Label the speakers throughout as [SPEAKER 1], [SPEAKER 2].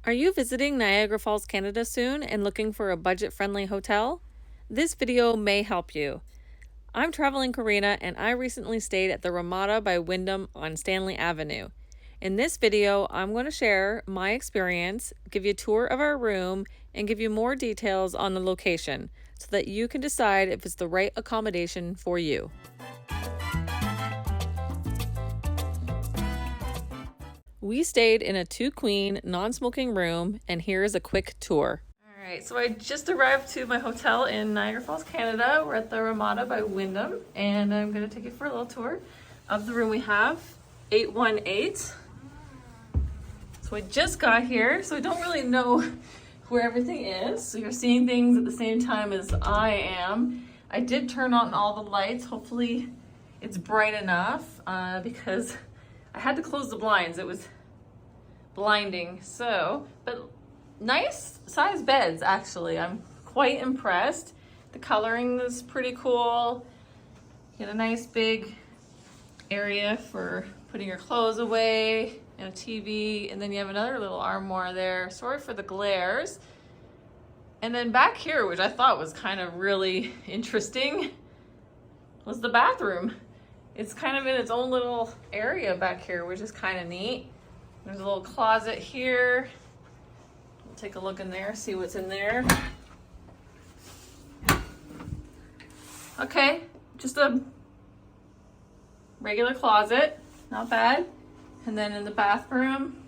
[SPEAKER 1] Are you visiting Niagara Falls, Canada soon and looking for a budget-friendly hotel? This video may help you. I'm traveling Karina and I recently stayed at the Ramada by Wyndham on Stanley Avenue. In this video, I'm going to share my experience, give you a tour of our room, and give you more details on the location so that you can decide if it's the right accommodation for you. We stayed in a 2-queen, non-smoking room, and here is a quick tour. All right, so I just arrived to my hotel in Niagara Falls, Canada. We're at the Ramada by Wyndham, and I'm going to take you for a little tour of the room we have, 818. So I just got here, so I don't really know where everything is. So you're seeing things at the same time as I am. I did turn on all the lights. Hopefully it's bright enough because I had to close the blinds. It was blinding. But nice size beds, actually. I'm quite impressed. The coloring is pretty cool. You get a nice big area for putting your clothes away and a TV, and then you have another little armoire there. Sorry for the glares. And then back here, which I thought was kind of really interesting, was the bathroom. It's kind of in its own little area back here, which is kind of neat. There's a little closet here. We'll take a look in there, see what's in there. Okay, just a regular closet, not bad. And then in the bathroom,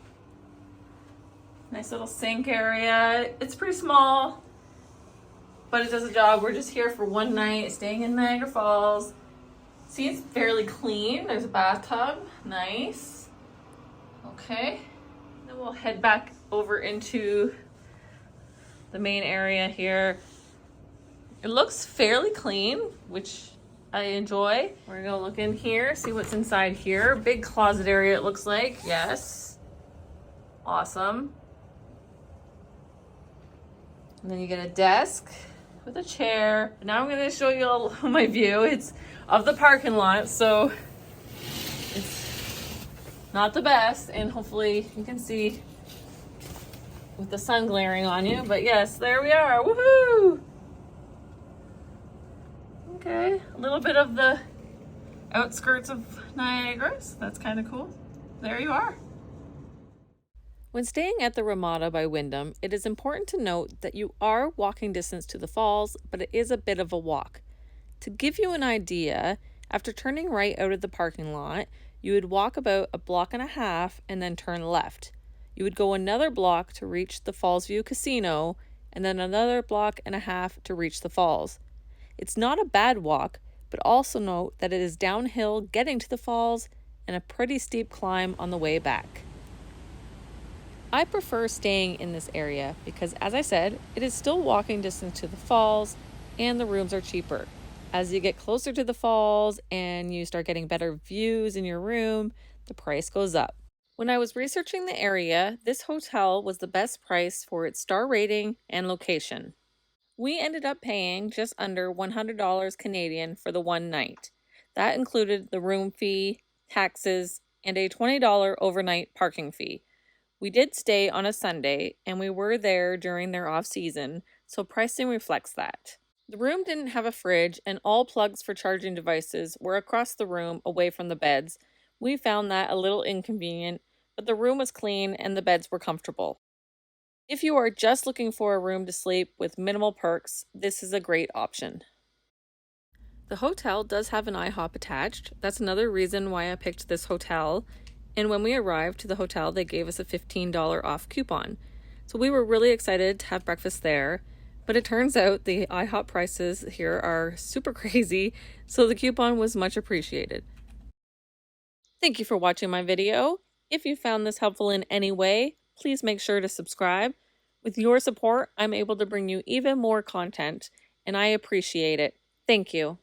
[SPEAKER 1] nice little sink area. It's pretty small, but it does the job. We're just here for one night, staying in Niagara Falls. See, it's fairly clean. There's a bathtub, nice. Okay, then we'll head back over into the main area here. It looks fairly clean, which I enjoy. We're gonna look in here, see what's inside here. Big closet area it looks like, yes. Awesome. And then you get a desk with a chair. Now I'm gonna show you all my view. It's of the parking lot, so it's not the best, and hopefully you can see with the sun glaring on you, but yes, there we are, woohoo! Okay, a little bit of the outskirts of Niagara, so that's kind of cool. There you are. When staying at the Ramada by Wyndham, it is important to note that you are walking distance to the falls, but it is a bit of a walk. To give you an idea, after turning right out of the parking lot, you would walk about a block and a half and then turn left. You would go another block to reach the Fallsview Casino and then another block and a half to reach the falls. It's not a bad walk, but also note that it is downhill getting to the falls and a pretty steep climb on the way back. I prefer staying in this area because, as I said, it is still walking distance to the falls and the rooms are cheaper. As you get closer to the falls and you start getting better views in your room, the price goes up. When I was researching the area, this hotel was the best price for its star rating and location. We ended up paying just under $100 Canadian for the one night. That included the room fee, taxes, and a $20 overnight parking fee. We did stay on a Sunday, and we were there during their off-season, so pricing reflects that. The room didn't have a fridge, and all plugs for charging devices were across the room away from the beds. We found that a little inconvenient, but the room was clean and the beds were comfortable. If you are just looking for a room to sleep with minimal perks, this is a great option. The hotel does have an IHOP attached. That's another reason why I picked this hotel. And when we arrived to the hotel, they gave us a $15 off coupon. So we were really excited to have breakfast there. But it turns out the IHOP prices here are super crazy, so the coupon was much appreciated. Thank you for watching my video. If you found this helpful in any way, please make sure to subscribe. With your support, I'm able to bring you even more content, and I appreciate it. Thank you.